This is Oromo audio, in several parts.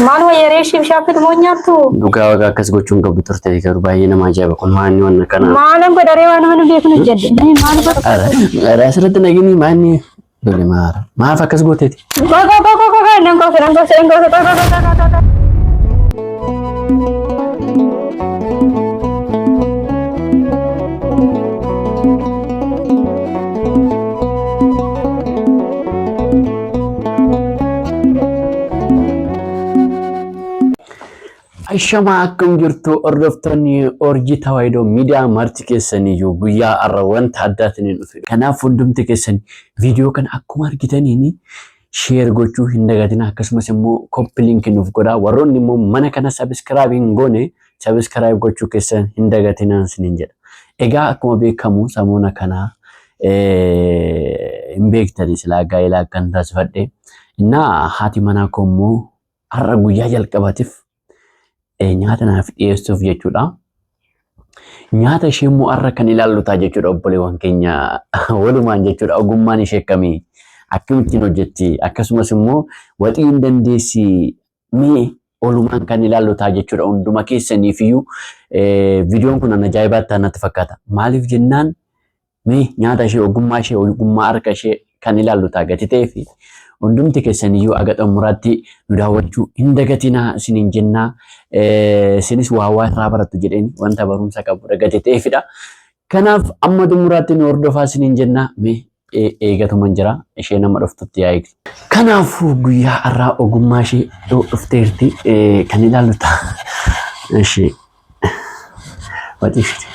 Maal wayyaa shibshaafi moonyattu. Dhugaa wagaa akkas gochuun qabdu turte garuu baay'ee nama ajaa'iba kun maanni wanna kana. Maalan godharee waan hanu beeknu jedhe. Maal godha? Ara asirratti nagini maanni dole maara. Maaf akkas gooteeti? Nan Aishama akkam jirtu hordoftoonni Orjii Tawaayidoo miidiyaa marti keessaniyyuu guyyaa har'a wanta addaatiin dhufe. Kanaaf hundumti keessan viidiyoo kana akkuma argitaniin sheer gochuu hin dagatina akkasumas immoo koppii linkii nuuf godhaa. Warroonni immoo mana kana sabiskiraayib hin goone sabiskiraayib gochuu keessan hin dagatinaan sinin jedha. Egaa akkuma beekamu samoona kana hin beektani silaa gaa'elaa akkan taasifadhe. Innaa haati manaa koo immoo har'a guyyaa jalqabaatiif nyaata naaf dhiyeessuuf jechuudha. Nyaata ishee immoo har'a kan ilaallutaa jechuudha obboleewwan keenya walumaan jechuudha. Ogummaan ishee akkamii akkamittiin hojjetti akkasumas immoo waxii hin dandeessi mee walumaan kan ilaallutaa jechuudha. Hunduma keessaniifiyyuu viidiyoon kun ajaa'ibaatti natti fakkaata. Maaliif jennaan mee nyaata ishee ogummaa harka ishee kan ilaallutaa gati ta'ee fi hundumti keessaniyyuu aga xumuraatti nu daawwachuu hin dagatinaa isiniin jennaa. Isinis waa irraa barattu jedheen wanta barumsa qabu gati ta'eefidha. Kanaaf amma xumuraatti nu hordofaa isiniin jennaa. Mee eegatuman jira ishee nama dhuftutti yaa eegdu. Kanaafuu guyyaa har'aa ogummaa ishee dhufteerti kan ilaalluta. Ishee waxiifti.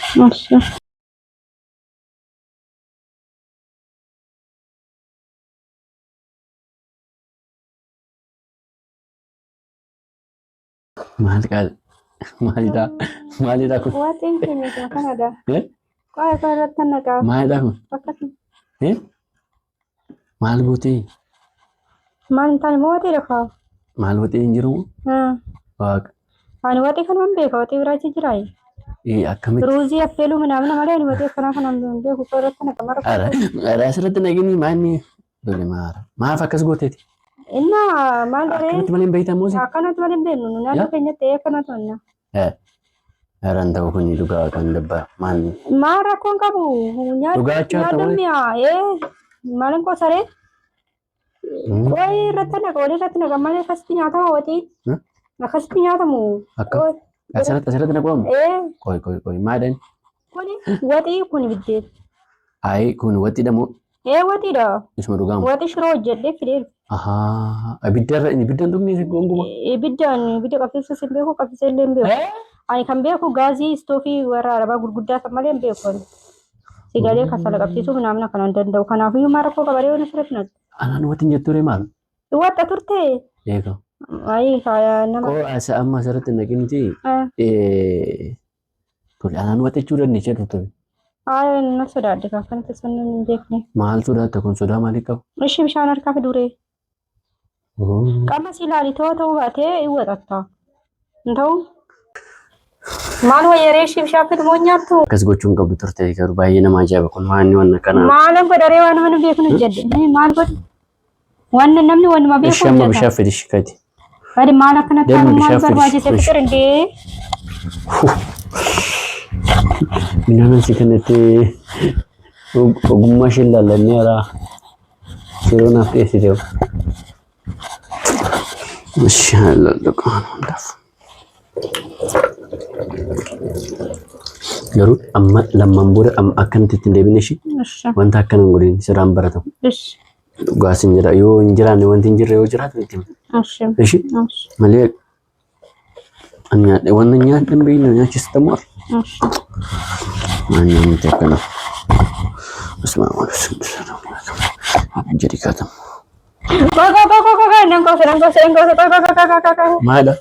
Maalidha kun? Waatiin keenya kanadha. Qo'ee irratti nagaa. Maalidha kun? Maal gootee? Maal hin taane mootii dhufaa? Maal gootee hin jiru? Waaqa. Ani waatii kanuma hin beeka waatii biraachi jiraa? Akkamitti? Ruuzii affeeluu midhaan malee ani waatii akkanaa kana hin beeku qo'ee irratti nagaa mara. Ara asirratti nagini maanni dole maara. Maaf akkas gooteeti? Inna maal daree? Akkanatti malee hin beektamu si? Akkanatti malee hin beeknu naannoo keenyatti akkanatu anna. Aran ta'u kun dhugaa kan dabba maanni? Maal rakkoon qabu? Nyaata mi'aa maalin koo saree? Qo'ee irratti nagaa walii irratti nagaa malee akkasitti nyaatama watii? Akkasitti nyaatamu. Asirratti naqabamu? Koi maadani? Kuni watii kun biddeen. Ayi kun watiidha moo? Watiidha. Isuma dhugamu? Watii shiroo hojjedhee fidee. Ibiddaan dhugni gonguma? Ibidda qabsiisa sin beeku qabsiisa illee hin beeku. Ani kan beeku gaazii istoofii warra arabaa gurguddaa kan malee hin beeku. Sigalee kasala qabsiisuu naamna kan hin danda'u. Kanaafiyyuu maal rakkoo qabaree waan asirratti natti. Anaan watiin jetture maal? Watta turte. Eega. Ayi nama. Asa amma asirratti naqinti. Tole anaan wata jechuu dandeessee turte. Na sodaadde akkanatti sun hin beekne. Maal sodaatte kun sodaa maalii qabu? Ishii bishaan harkaa fi duree. Qaama si ilaali ta'uu baatee hin waxatta. Hin ta'u? Maal wayyaa ishii bishaan fi moonyattu? Akkas gochuun qabdu turte garuu baay'ee nama ajaa'iba kun maanni wanna kana. Maalan godharee waan hanu beeknu jedhe. Maal godhe? Wanni namni wanuma beeku hojjeta. Ishee bishaan fidi shikati. Badi maal akkanatti maal barbaachise fikir indee? Minaan si kanatti ogummaa ishee ilaallanne irraa yeroo naaf dhiyeessite. Mashaallah dhugaan hundaaf. Garuu amma lammaan booda akkanatti ittiin deebine ishee wanta akkana hin godhin sirraan baratamu. Dhugaas hin jira yoo hin jiraanne wanti hin jirre yoo jiraatu itti hima. Ishee malee wanna nyaadha hin beekne nyaachista moo? Manya miti akkana. Bismillahirrahmanirrahim. Jadi kata. Mana?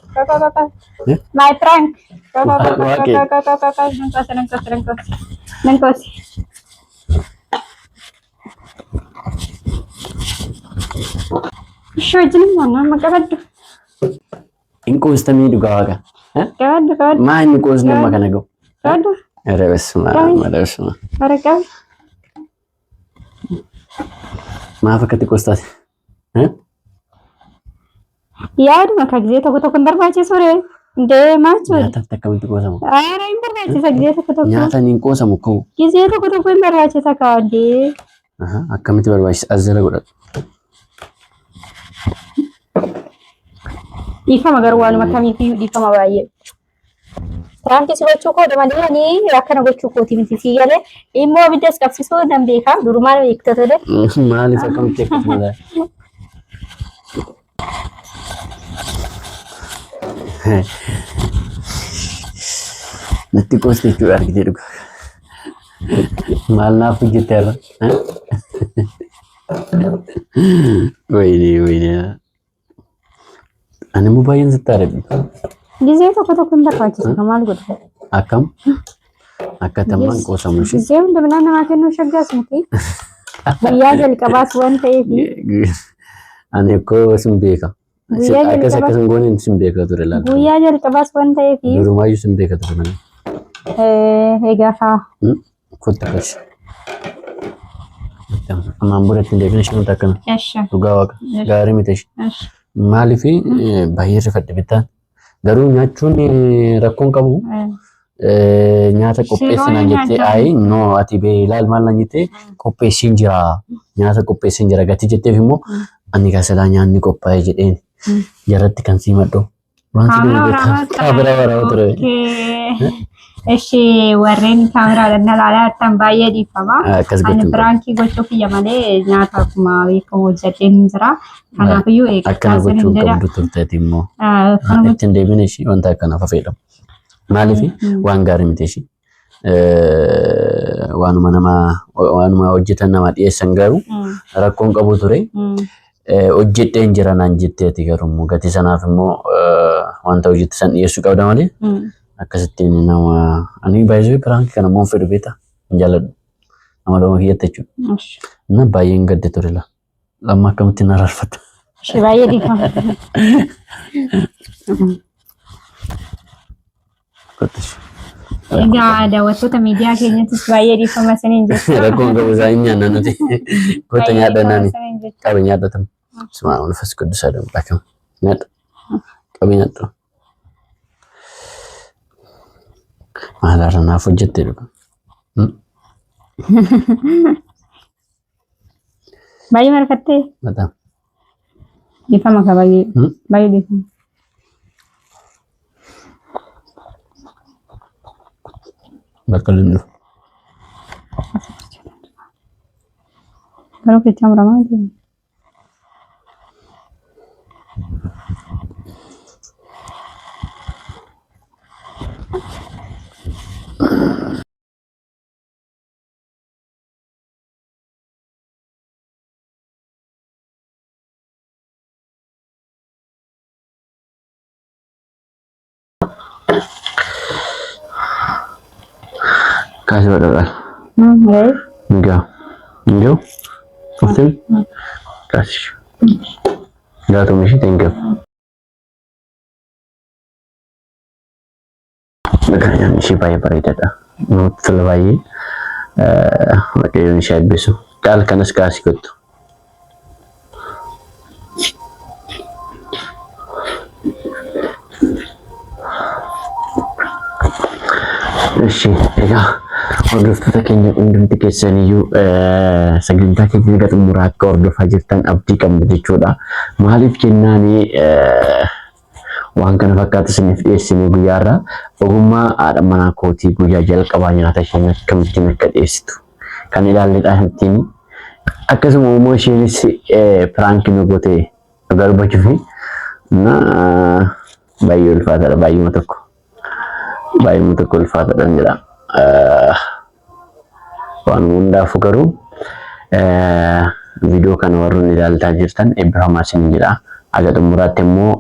My prank. Ingkos tami juga kan? Mah ingkos nama kan aku? Ada besma. Mereka? Maaf akati kostas. yaaduma ka gisee tokko tokko hin barbaachisu ree ndee maachuudha. Nyaata akkamitti qoosamu? Aara hin barbaachisa gisee tokko tokko. Nyaata hin qoosamu koo. Gisee tokko tokko hin barbaachisa kaadee. Akkamitti barbaachisa as jala godhatu. Dhiifama garuu waanuma kamiifiyyuu dhiifama baay'ee. Tiraankiis gochuu koo dabalanii akkana gochuu kooti miti si galee immoo biddees qabsiisuu nan beeka durumaan beekta ture. Maaliif akkamitti akkatti malee? Natti qoos jechuudha argitee dhugaa. Maal naaf hojjettee irra? Wayii. Ani immoo baay'een sitti aadde. Gisee tokko tokko hin barbaachisu maal godhu? Akkam? Akka tammaan qoosamu ishee. Gisee hunda bilaa namaa kennuu shaggaas miti. Guyyaa jalqabaas waan ta'eef. Ani akkoo sin beeka. Akka sin goone sin beeka ture laata. Guyyaa jalqabaas waan ta'eef. Durumaayyuu sin beeka ture malee. Egaa faa. Kottu kashi. Ammaan booda ittiin deebina ishee wanta akkana. Dhugaa waaqa. Gaarii miti ishee. Maaliif baay'ee rifadhe bittaan. Garuu nyaachuun rakkoon qabu. Nyaata qopheessinaan jettee ayi no ati bee ilaal maal naan jettee qopheessiin jira. Nyaata qopheessiin jira gatii jetteef immoo ani kaasalaa nyaanni qophaa'ee jedheen jaratti kan sii maddo. Kaamera waraabaa ture. Eshi warreen kaameraadhaan ilaalaa jirtan baay'ee dhiifama. Ani biraankii gochuuf iyya malee nyaata akkuma beekamu hojjeteen jira. Kanaafiyyuu akkana gochuu qabdu turteeti immoo. Ittiin deebine ishii wanta akkanaaf fayyadamu. Maaliif waan gaarii miti ishii. Waanuma hojjetan nama dhiyeessan garuu rakkoon qabu ture. Hojjedheen jira naan jetteeti garuu gatii sanaaf immoo wanta hojjette san dhiyeessuu qabda malee. Akkasittiin nama ani baay'ee biraankii kana immoo fedhu beektaa hin jaalladhu. Nama lama kiyyatte jechuudha. Na baay'een gadde ture la. Lamma akkamitti na rarfata. Ishee baay'ee dhiifama. Egaa daawwattoota miidiyaa keenyattis baay'ee dhiifama saniin jechuudha. Rakkoon qabu isaa hin nyaanna nuti. Goota nyaadha naani. Qabe nyaadhatamu. Suma ulfas guddisaa dhabu dhakama. Nyaadha. Qabe nyaadha. Maalaarra naaf hojjettee dhuga. Baay'ee marfattee? Bata. Dhiifama ka baay'ee. Baay'ee dhiifama. Bakka lindu. Garuu kechaa muramaa jiru. Kasih pada enggak, betul, kasih, enggak tuh mesti thank you. Makanya misi bayar dah, selesai, macam Indonesia besok, kal kanas kasih kot. Ishi, ya. Hordoftoota keenya hundumti keessaniyyuu sagantaa keenya gata muraa akka hordofaa jirtan abdii qabna jechuudha. Maaliif jennaani waan kana fakkaatu isiniif dhiyeessine guyyaarraa ogummaa haadha manaa kootii guyyaa jalqabaa nyaata isheen akkamittiin akka dhiyeessitu kan ilaalledha ittiin akkasuma immoo isheenis piraankii nu goote garbachuufi baay'ee ulfaataadha baay'uma tokko ulfaataadha jedha. Waan hundaafuu garuu viidiyoo kana warroonni ilaaltaa jirtan eebbifamaa isin jedha. Aga xumuraatti immoo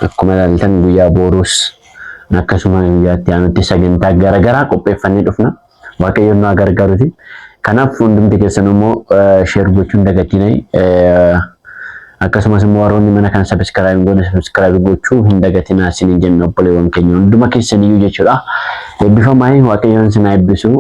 akkuma ilaaltan guyyaa boruus akkasuma guyyaatti aanutti sagantaa garaagaraa qopheeffannee dhufna. Waaqayyoon nu gargaaruuti. Kanaaf hundumti keessan immoo sheer gochuun dagatinaa. Akkasumas immoo warroonni mana kana subscribe gochuu hin dagatinaa isin jenna obboleewwan keenya hunduma keessaniyyuu jechuudha. Eebbifamaa waaqayyoon isin eebbisu.